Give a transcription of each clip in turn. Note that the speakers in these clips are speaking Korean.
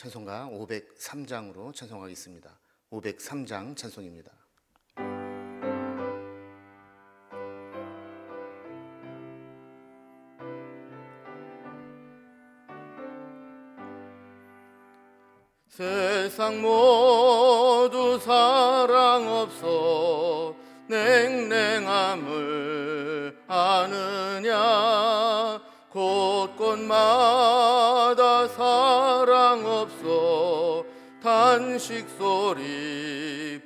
찬송가 503장으로 찬송하겠습니다. 503장 찬송입니다. 세상 모두 사랑 없어 냉랭함을 아느냐. 곳곳마다 사랑 없어 단식 소리뿐일세.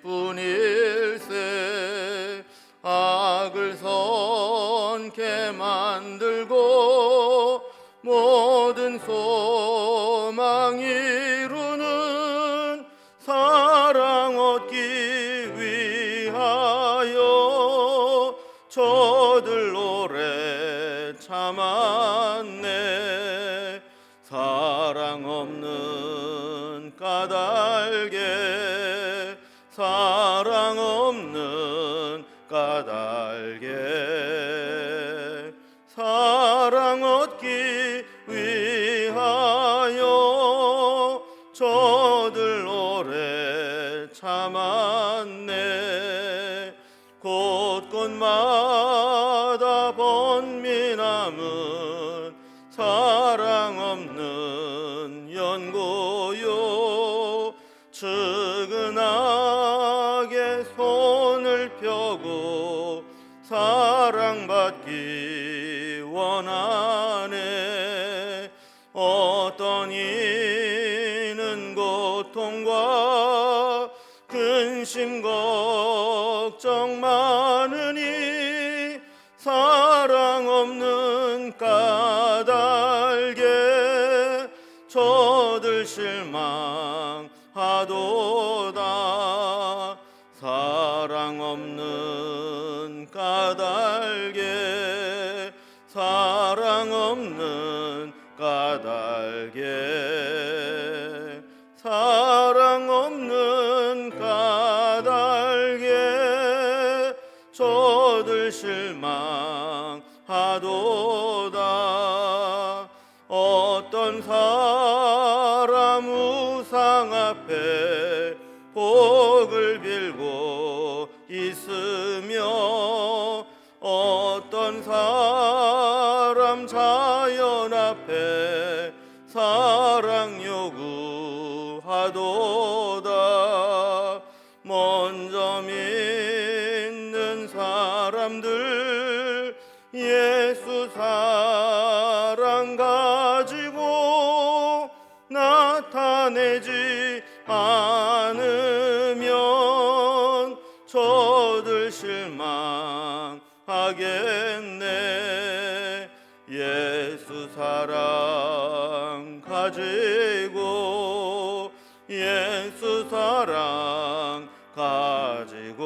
악을 선케 만들고 모든 소망 이루는 사랑 얻기 위하여 저들 오래 참았네. 사랑 없는 까닭에, 사랑 없는 까닭에 사랑 얻기 위하여 저들 오래 참았네. 곳곳마다 번민함은 사랑 없는 연고요. 측은하게 손을 펴고 사랑받기 원하네. 어떤 이는 고통과 근심 걱정 많으니 사랑 없는 까닭에 저들 실망하도다. 사랑 없는 까닭에, 사랑 없는 까닭에, 사랑 없는 까닭에 저들 실망하도다. 어떤 사람 우상 앞에 복을 빌고 있으며 어떤 사람 자연 앞에 사랑 요구하도다. 먼저 믿는 사람들 예수 사랑 가지고 나타내지 않으면 저들 실망하겠네. 예수 사랑 가지고, 예수 사랑 가지고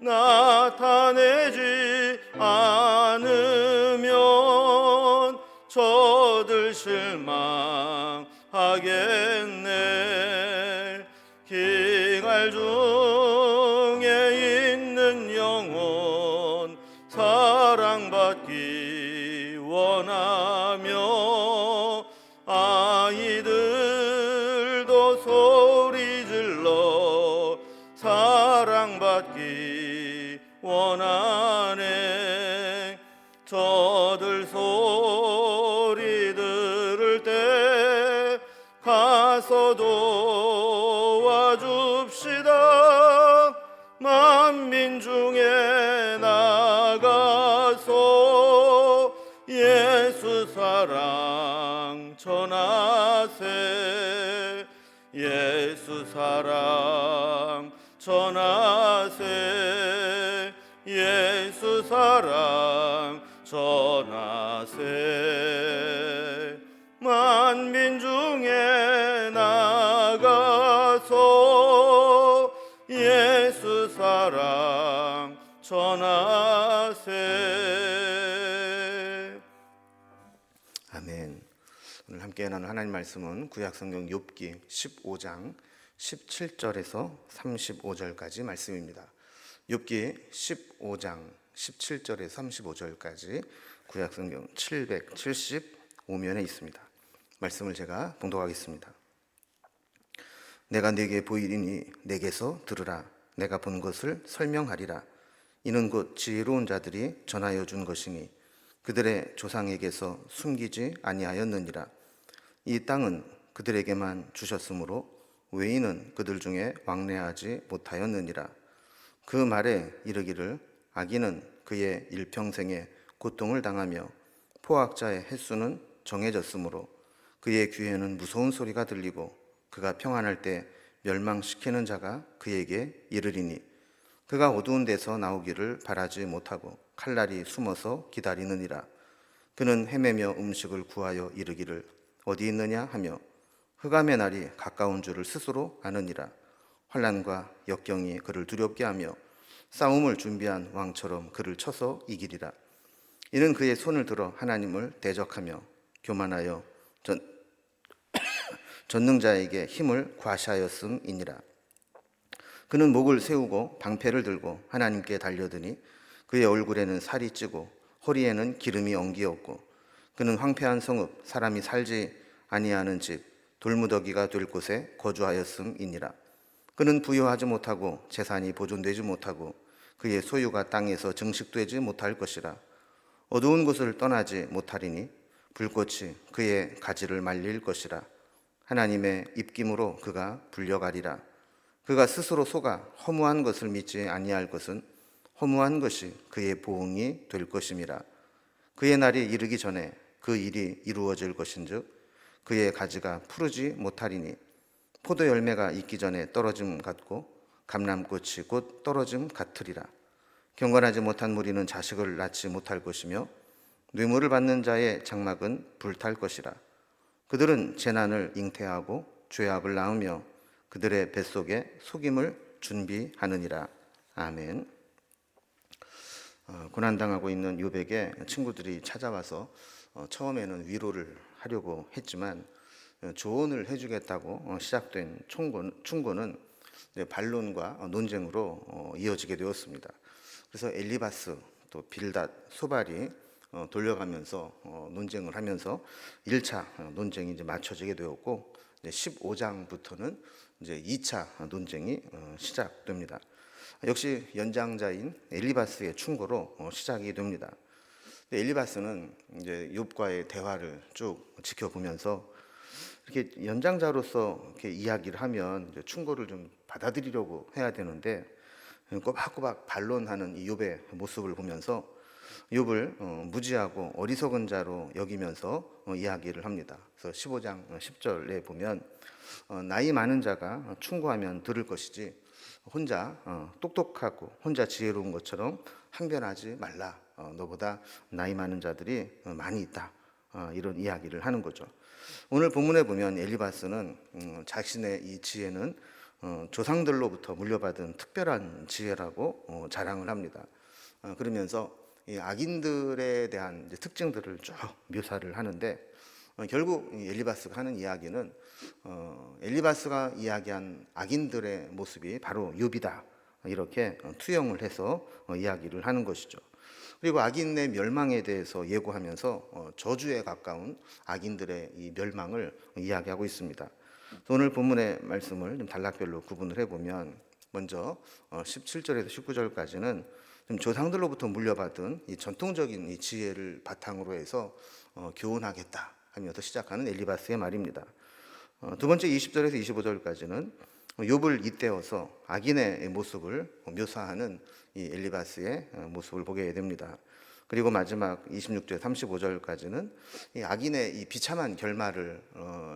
나타내지 않으면 저들 실망하겠네. 기갈 중에 있는 영혼 사랑받기 원하며 아이들도 소리 질러 사랑받기 원하네. 저들 소리 들을 때 가서 도와줍시다. 만민 중에 나가서 예수 사랑 전하세. 예수 사랑 전하세. 예수 사랑 전하세. 만민 중에 나가서 예수 사랑 전하세. 아멘. 오늘 함께 나눌 하나님 말씀은 구약성경 욥기 15장 17절에서 35절까지 말씀입니다. 욥기 15장 17절에서 35절까지 구약성경 775면에 있습니다. 말씀을 제가 봉독하겠습니다. 내가 네게 보이리니 내게서 들으라. 내가 본 것을 설명하리라. 이는 곧 지혜로운 자들이 전하여 준 것이니 그들의 조상에게서 숨기지 아니하였느니라. 이 땅은 그들에게만 주셨으므로 외인은 그들 중에 왕래하지 못하였느니라. 그 말에 이르기를 악인은 그의 일평생에 고통을 당하며 포악자의 횟수는 정해졌으므로 그의 귀에는 무서운 소리가 들리고 그가 평안할 때 멸망시키는 자가 그에게 이르리니 그가 어두운 데서 나오기를 바라지 못하고 칼날이 숨어서 기다리느니라. 그는 헤매며 음식을 구하여 이르기를 어디 있느냐 하며 흑암의 날이 가까운 줄을 스스로 아느니라. 환난과 역경이 그를 두렵게 하며 싸움을 준비한 왕처럼 그를 쳐서 이기리라. 이는 그의 손을 들어 하나님을 대적하며 교만하여 전능자에게 힘을 과시하였음이니라. 그는 목을 세우고 방패를 들고 하나님께 달려드니 그의 얼굴에는 살이 찌고 허리에는 기름이 엉기었고 그는 황폐한 성읍 사람이 살지 아니하는 집 돌무더기가 될 곳에 거주하였음이니라. 그는 부유하지 못하고 재산이 보존되지 못하고 그의 소유가 땅에서 증식되지 못할 것이라. 어두운 곳을 떠나지 못하리니 불꽃이 그의 가지를 말릴 것이라. 하나님의 입김으로 그가 불려가리라. 그가 스스로 속아 허무한 것을 믿지 아니할 것은 허무한 것이 그의 보응이 될 것임이라. 그의 날이 이르기 전에 그 일이 이루어질 것인즉 그의 가지가 푸르지 못하리니 포도 열매가 익기 전에 떨어짐 같고 감람꽃이 곧 떨어짐 같으리라. 경건하지 못한 무리는 자식을 낳지 못할 것이며 뇌물을 받는 자의 장막은 불탈 것이라. 그들은 재난을 잉태하고 죄악을 낳으며 그들의 뱃속에 속임을 준비하느니라. 아멘. 고난당하고 있는 욥에게 친구들이 찾아와서 처음에는 위로를 하려고 했지만 조언을 해주겠다고 시작된 충고는 반론과 논쟁으로 이어지게 되었습니다. 그래서 엘리바스 또 빌닷 소발이 돌려가면서 논쟁을 하면서 1차 논쟁이 이제 맞춰지게 되었고 15장부터는 이제 2차 논쟁이 시작됩니다. 역시 연장자인 엘리바스의 충고로 시작이 됩니다. 엘리바스는 이제 욥과의 대화를 쭉 지켜보면서 이렇게 연장자로서 이렇게 이야기를 하면 이제 충고를 좀 받아들이려고 해야 되는데 꼬박꼬박 반론하는 이 욥의 모습을 보면서 욥을 무지하고 어리석은 자로 여기면서 이야기를 합니다. 그래서 15장 10절에 보면 나이 많은 자가 충고하면 들을 것이지 혼자 똑똑하고 혼자 지혜로운 것처럼 항변하지 말라. 너보다 나이 많은 자들이 많이 있다. 이런 이야기를 하는 거죠. 오늘 본문에 보면 엘리바스는 자신의 이 지혜는 조상들로부터 물려받은 특별한 지혜라고 자랑을 합니다. 그러면서 이 악인들에 대한 이제 특징들을 쭉 묘사를 하는데 결국 엘리바스가 하는 이야기는 엘리바스가 이야기한 악인들의 모습이 바로 욥이다. 이렇게 투영을 해서 이야기를 하는 것이죠. 그리고 악인의 멸망에 대해서 예고하면서 저주에 가까운 악인들의 이 멸망을 이야기하고 있습니다. 오늘 본문의 말씀을 좀 단락별로 구분을 해보면 먼저 17절에서 19절까지는 좀 조상들로부터 물려받은 이 전통적인 이 지혜를 바탕으로 해서 교훈하겠다 하면서 시작하는 엘리바스의 말입니다. 두 번째 20절에서 25절까지는 욥을 잇대어서 악인의 모습을 묘사하는 이 엘리바스의 모습을 보게 됩니다. 그리고 마지막 26절 35절까지는 이 악인의 이 비참한 결말을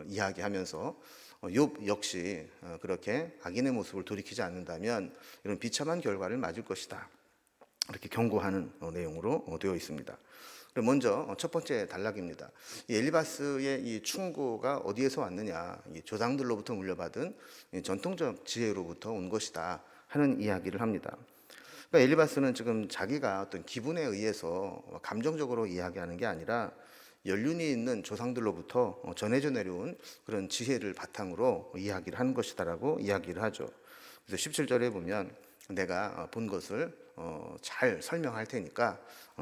이야기하면서 욥 역시 그렇게 악인의 모습을 돌이키지 않는다면 이런 비참한 결과를 맞을 것이다. 이렇게 경고하는 내용으로 되어 있습니다. 먼저 첫 번째 단락입니다. 이 엘리바스의 이 충고가 어디에서 왔느냐? 이 조상들로부터 물려받은 전통적 지혜로부터 온 것이다 하는 이야기를 합니다. 그러니까 엘리바스는 지금 자기가 어떤 기분에 의해서 감정적으로 이야기하는 게 아니라 연륜이 있는 조상들로부터 전해져 내려온 그런 지혜를 바탕으로 이야기를 하는 것이다라고 이야기를 하죠. 그래서 17절에 보면 내가 본 것을 잘 설명할 테니까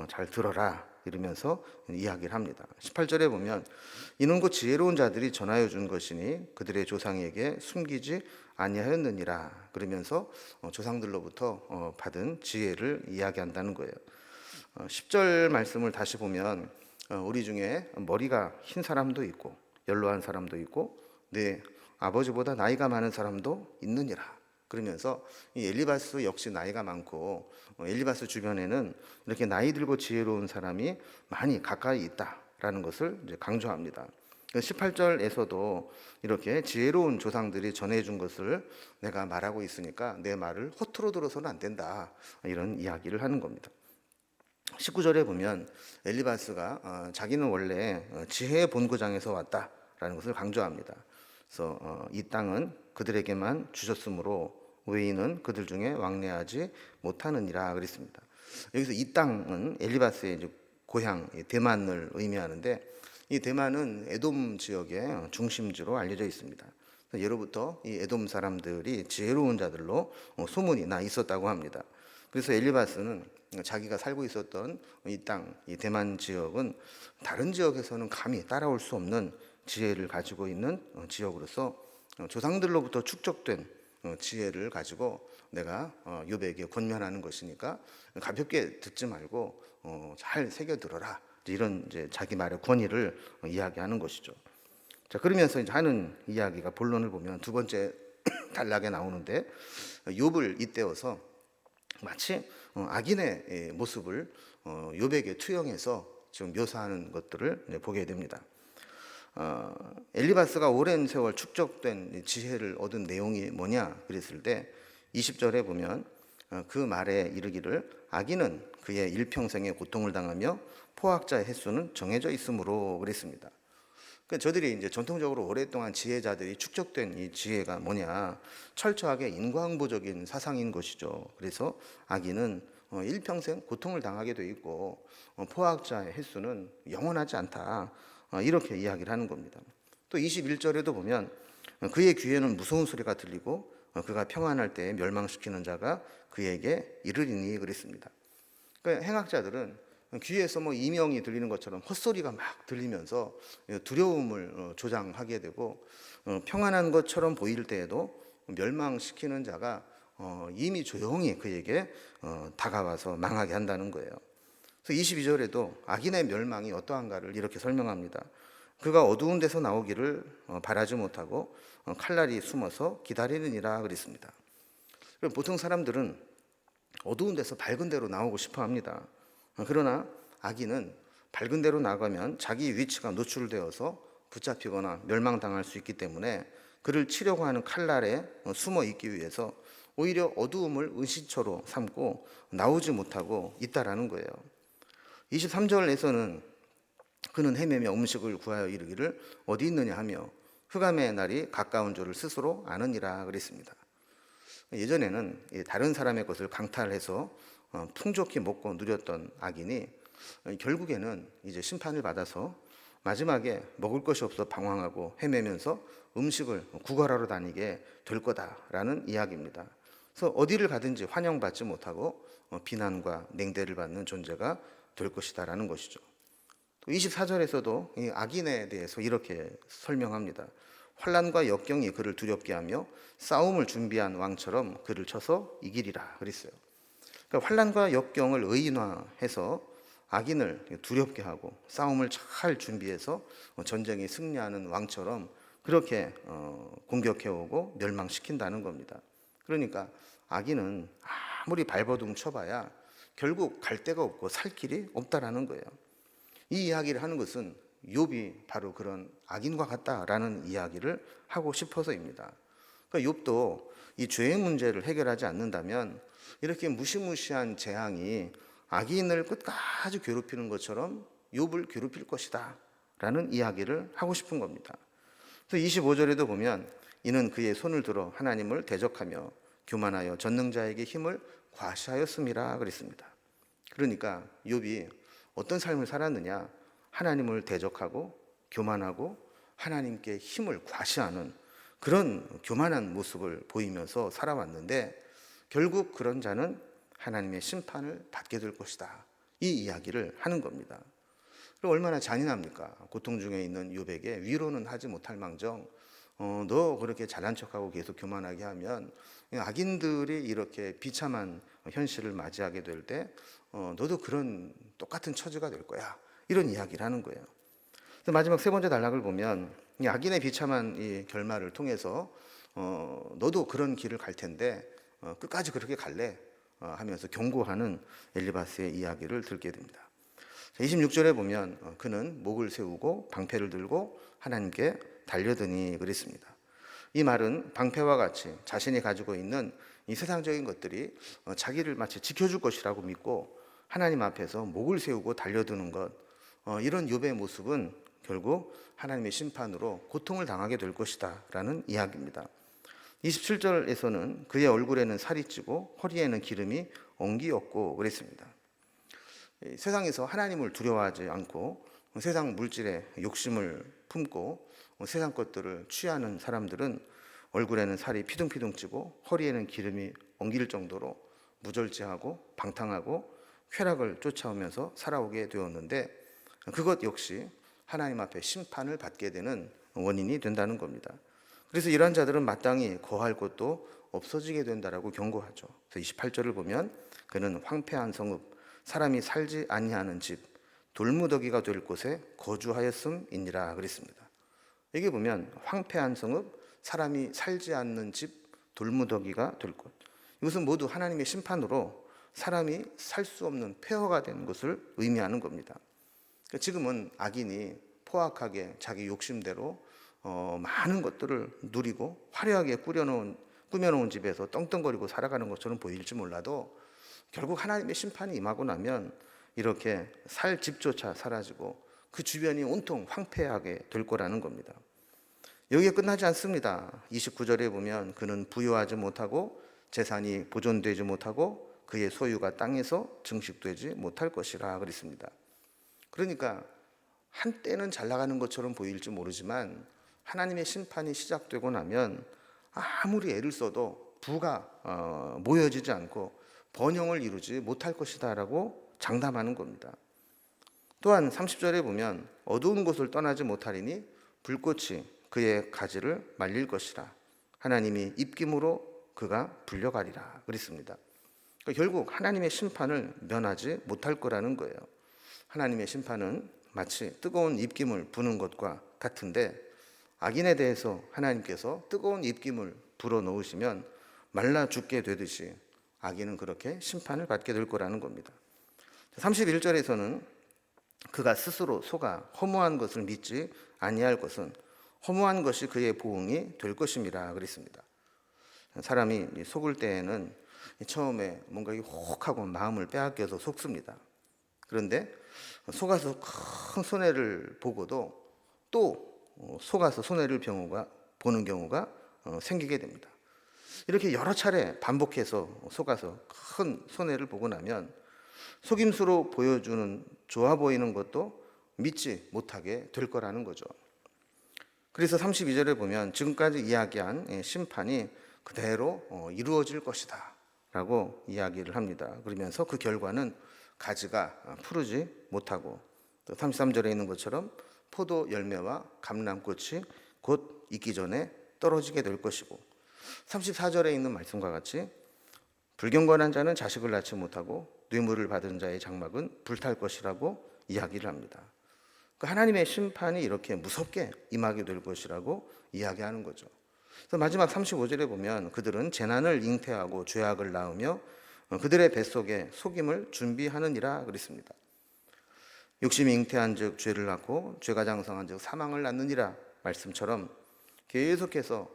잘 들어라 이러면서 이야기를 합니다. 18절에 보면 이는 곧 지혜로운 자들이 전하여 준 것이니 그들의 조상에게 숨기지 아니하였느니라 그러면서 조상들로부터 받은 지혜를 이야기한다는 거예요. 10절 말씀을 다시 보면 우리 중에 머리가 흰 사람도 있고 연로한 사람도 있고 내 아버지보다 나이가 많은 사람도 있느니라 그러면서 이 엘리바스 역시 나이가 많고 엘리바스 주변에는 이렇게 나이 들고 지혜로운 사람이 많이 가까이 있다라는 것을 이제 강조합니다. 18절에서도 이렇게 지혜로운 조상들이 전해준 것을 내가 말하고 있으니까 내 말을 허투루 들어서는 안 된다 이런 이야기를 하는 겁니다. 19절에 보면 엘리바스가 자기는 원래 지혜의 본고장에서 왔다라는 것을 강조합니다. 그래서 이 땅은 그들에게만 주셨으므로 외인은 그들 중에 왕래하지 못하느니라 그랬습니다. 여기서 이 땅은 엘리바스의 이제 고향 대만을 의미하는데 이 대만은 에돔 지역의 중심지로 알려져 있습니다. 예로부터 이 에돔 사람들이 지혜로운 자들로 소문이 나 있었다고 합니다. 그래서 엘리바스는 자기가 살고 있었던 이 땅, 이 대만 지역은 다른 지역에서는 감히 따라올 수 없는 지혜를 가지고 있는 지역으로서 조상들로부터 축적된 지혜를 가지고 내가 욥에게 권면하는 것이니까 가볍게 듣지 말고 잘 새겨 들어라. 이런 이제 자기 말의 권위를 이야기하는 것이죠. 자, 그러면서 이제 하는 이야기가 본론을 보면 두 번째 단락에 나오는데 욥을 잇대어서 마치 악인의 모습을 욥에게 투영해서 지금 묘사하는 것들을 보게 됩니다. 엘리바스가 오랜 세월 축적된 지혜를 얻은 내용이 뭐냐 그랬을 때 20절에 보면 그 말에 이르기를 악인은 그의 일평생의 고통을 당하며 포학자의 횟수는 정해져 있으므로 그랬습니다. 저들이 이제 전통적으로 오랫동안 지혜자들이 축적된 이 지혜가 뭐냐 철저하게 인과응보적인 사상인 것이죠. 그래서 악인은 일평생 고통을 당하게 돼 있고 포학자의 횟수는 영원하지 않다 이렇게 이야기를 하는 겁니다. 또 21절에도 보면 그의 귀에는 무서운 소리가 들리고 그가 평안할 때 멸망시키는 자가 그에게 이르리니 그랬습니다. 그러니까 행악자들은 귀에서 뭐 이명이 들리는 것처럼 헛소리가 막 들리면서 두려움을 조장하게 되고 평안한 것처럼 보일 때에도 멸망시키는 자가 이미 조용히 그에게 다가와서 망하게 한다는 거예요. 그래서 22절에도 악인의 멸망이 어떠한가를 이렇게 설명합니다. 그가 어두운 데서 나오기를 바라지 못하고 칼날이 숨어서 기다리느니라 그랬습니다. 보통 사람들은 어두운 데서 밝은 데로 나오고 싶어 합니다. 그러나 악인은 밝은 데로 나가면 자기 위치가 노출되어서 붙잡히거나 멸망당할 수 있기 때문에 그를 치려고 하는 칼날에 숨어 있기 위해서 오히려 어두움을 은신처로 삼고 나오지 못하고 있다라는 거예요. 23절에서는 그는 헤매며 음식을 구하여 이르기를 어디 있느냐 하며 흑암의 날이 가까운 줄을 스스로 아느니라 그랬습니다. 예전에는 다른 사람의 것을 강탈해서 풍족히 먹고 누렸던 악인이 결국에는 이제 심판을 받아서 마지막에 먹을 것이 없어 방황하고 헤매면서 음식을 구걸하러 다니게 될 거다라는 이야기입니다. 그래서 어디를 가든지 환영받지 못하고 비난과 냉대를 받는 존재가 될 것이다라는 것이죠. 또 24절에서도 이 악인에 대해서 이렇게 설명합니다. 환난과 역경이 그를 두렵게 하며 싸움을 준비한 왕처럼 그를 쳐서 이기리라 그랬어요. 그러니까 환난과 역경을 의인화해서 악인을 두렵게 하고 싸움을 잘 준비해서 전쟁에 승리하는 왕처럼 그렇게 공격해오고 멸망시킨다는 겁니다. 그러니까 악인은 아무리 발버둥 쳐봐야 결국 갈 데가 없고 살 길이 없다라는 거예요. 이 이야기를 하는 것은 욥이 바로 그런 악인과 같다라는 이야기를 하고 싶어서입니다. 그러니까 욥도 이 죄의 문제를 해결하지 않는다면 이렇게 무시무시한 재앙이 악인을 끝까지 괴롭히는 것처럼 욥을 괴롭힐 것이다 라는 이야기를 하고 싶은 겁니다. 그래서 25절에도 보면 이는 그의 손을 들어 하나님을 대적하며 교만하여 전능자에게 힘을 과시하였음이라 그랬습니다. 그러니까 욥이 어떤 삶을 살았느냐, 하나님을 대적하고 교만하고 하나님께 힘을 과시하는 그런 교만한 모습을 보이면서 살아왔는데 결국 그런 자는 하나님의 심판을 받게 될 것이다. 이 이야기를 하는 겁니다. 그럼 얼마나 잔인합니까? 고통 중에 있는 욥에게 위로는 하지 못할 망정, 너 그렇게 잘난 척하고 계속 교만하게 하면 악인들이 이렇게 비참한 현실을 맞이하게 될 때 너도 그런 똑같은 처지가 될 거야. 이런 이야기를 하는 거예요. 마지막 세 번째 단락을 보면 이 악인의 비참한 이 결말을 통해서 너도 그런 길을 갈 텐데 끝까지 그렇게 갈래? 하면서 경고하는 엘리바스의 이야기를 듣게 됩니다. 26절에 보면 그는 목을 세우고 방패를 들고 하나님께 달려드니 그랬습니다. 이 말은 방패와 같이 자신이 가지고 있는 이 세상적인 것들이 자기를 마치 지켜줄 것이라고 믿고 하나님 앞에서 목을 세우고 달려드는 것, 이런 욥의 모습은 결국 하나님의 심판으로 고통을 당하게 될 것이다 라는 이야기입니다. 27절에서는 그의 얼굴에는 살이 찌고 허리에는 기름이 엉기었고 그랬습니다. 세상에서 하나님을 두려워하지 않고 세상 물질에 욕심을 품고 세상 것들을 취하는 사람들은 얼굴에는 살이 피둥피둥 찌고 허리에는 기름이 엉길 정도로 무절제하고 방탕하고 쾌락을 쫓아오면서 살아오게 되었는데 그것 역시 하나님 앞에 심판을 받게 되는 원인이 된다는 겁니다. 그래서 이러한 자들은 마땅히 거할 곳도 없어지게 된다라고 경고하죠. 그래서 28절을 보면 그는 황폐한 성읍, 사람이 살지 아니하는 집, 돌무더기가 될 곳에 거주하였음이니라 그랬습니다. 여기 보면 황폐한 성읍, 사람이 살지 않는 집, 돌무더기가 될 곳. 이것은 모두 하나님의 심판으로 사람이 살 수 없는 폐허가 되는 것을 의미하는 겁니다. 지금은 악인이 포악하게 자기 욕심대로 많은 것들을 누리고 화려하게 꾸며놓은 집에서 떵떵거리고 살아가는 것처럼 보일지 몰라도 결국 하나님의 심판이 임하고 나면 이렇게 살 집조차 사라지고 그 주변이 온통 황폐하게 될 거라는 겁니다. 여기에 끝나지 않습니다. 29절에 보면 그는 부유하지 못하고 재산이 보존되지 못하고 그의 소유가 땅에서 증식되지 못할 것이라 그랬습니다. 그러니까 한때는 잘 나가는 것처럼 보일지 모르지만 하나님의 심판이 시작되고 나면 아무리 애를 써도 부가 모여지지 않고 번영을 이루지 못할 것이다 라고 장담하는 겁니다. 또한 30절에 보면 어두운 곳을 떠나지 못하리니 불꽃이 그의 가지를 말릴 것이라 하나님이 입김으로 그가 불려가리라 그랬습니다. 그러니까 결국 하나님의 심판을 면하지 못할 거라는 거예요. 하나님의 심판은 마치 뜨거운 입김을 부는 것과 같은데 악인에 대해서 하나님께서 뜨거운 입김을 불어넣으시면 말라 죽게 되듯이 악인은 그렇게 심판을 받게 될 거라는 겁니다. 31절에서는 그가 스스로 속아 허무한 것을 믿지 아니할 것은 허무한 것이 그의 보응이 될 것임이라 그랬습니다. 사람이 속을 때에는 처음에 뭔가 혹하고 마음을 빼앗겨서 속습니다. 그런데 속아서 큰 손해를 보고도 또 속아서 손해를 보는 경우가 생기게 됩니다. 이렇게 여러 차례 반복해서 속아서 큰 손해를 보고 나면 속임수로 보여주는 좋아 보이는 것도 믿지 못하게 될 거라는 거죠. 그래서 32절에 보면 지금까지 이야기한 심판이 그대로 이루어질 것이다 라고 이야기를 합니다. 그러면서 그 결과는 가지가 푸르지 못하고 또 33절에 있는 것처럼 포도 열매와 감람꽃이 곧 익기 전에 떨어지게 될 것이고 34절에 있는 말씀과 같이 불경건한 자는 자식을 낳지 못하고 뇌물을 받은 자의 장막은 불탈 것이라고 이야기를 합니다. 하나님의 심판이 이렇게 무섭게 임하게 될 것이라고 이야기하는 거죠. 그래서 마지막 35절에 보면 그들은 재난을 잉태하고 죄악을 낳으며 그들의 뱃속에 속임을 준비하느니라 그랬습니다. 욕심이 잉태한 즉 죄를 낳고 죄가 장성한 즉 사망을 낳느니라 말씀처럼 계속해서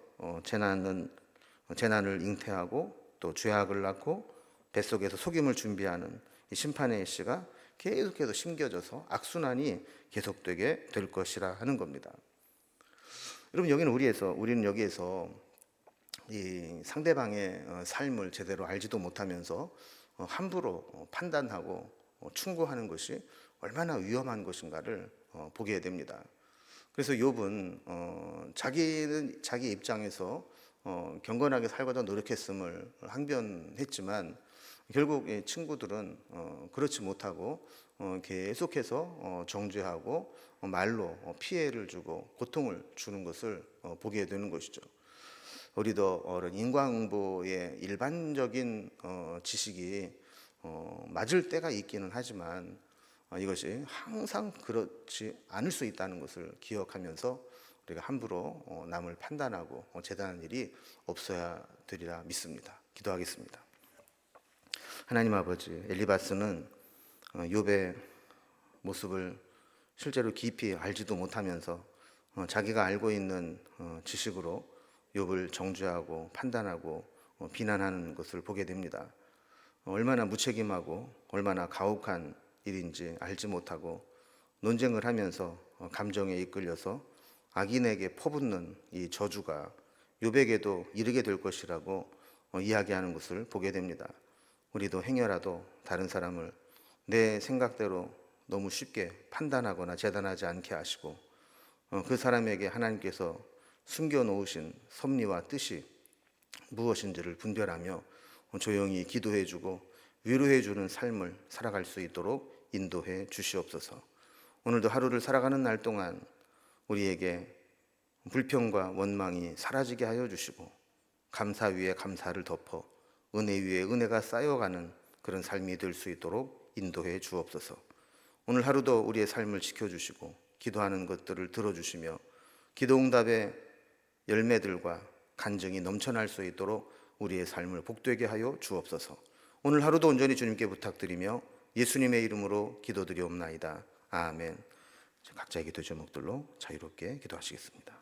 재난을 잉태하고 또 죄악을 낳고 뱃속에서 속임을 준비하는 이 심판의 시가 계속해서 심겨져서 악순환이 계속되게 될 것이라 하는 겁니다. 여러분 우리는 여기에서 이 상대방의 삶을 제대로 알지도 못하면서 함부로 판단하고 충고하는 것이 얼마나 위험한 것인가를 보게 됩니다. 그래서 욥은 자기 입장에서 경건하게 살고자 노력했음을 항변했지만 결국 이 친구들은 그렇지 못하고 계속해서 정죄하고 말로 피해를 주고 고통을 주는 것을 보게 되는 것이죠. 우리도 인과응보의 일반적인 지식이 맞을 때가 있기는 하지만 이것이 항상 그렇지 않을 수 있다는 것을 기억하면서 우리가 함부로 남을 판단하고 재단하는 일이 없어야 되리라 믿습니다. 기도하겠습니다. 하나님 아버지, 엘리바스는 욥의 모습을 실제로 깊이 알지도 못하면서 자기가 알고 있는 지식으로 욥을 정죄하고 판단하고 비난하는 것을 보게 됩니다. 얼마나 무책임하고 얼마나 가혹한 일인지 알지 못하고 논쟁을 하면서 감정에 이끌려서 악인에게 퍼붓는 이 저주가 욥에게도 이르게 될 것이라고 이야기하는 것을 보게 됩니다. 우리도 행여라도 다른 사람을 내 생각대로 너무 쉽게 판단하거나 재단하지 않게 하시고 그 사람에게 하나님께서 숨겨놓으신 섭리와 뜻이 무엇인지를 분별하며 조용히 기도해주고 위로해주는 삶을 살아갈 수 있도록 인도해 주시옵소서. 오늘도 하루를 살아가는 날 동안 우리에게 불평과 원망이 사라지게 하여 주시고 감사 위에 감사를 덮어 은혜 위에 은혜가 쌓여가는 그런 삶이 될 수 있도록 인도해 주옵소서. 오늘 하루도 우리의 삶을 지켜주시고 기도하는 것들을 들어주시며 기도응답의 열매들과 간증이 넘쳐날 수 있도록 우리의 삶을 복되게 하여 주옵소서. 오늘 하루도 온전히 주님께 부탁드리며 예수님의 이름으로 기도드리옵나이다. 아멘. 각자의 기도 제목들로 자유롭게 기도하시겠습니다.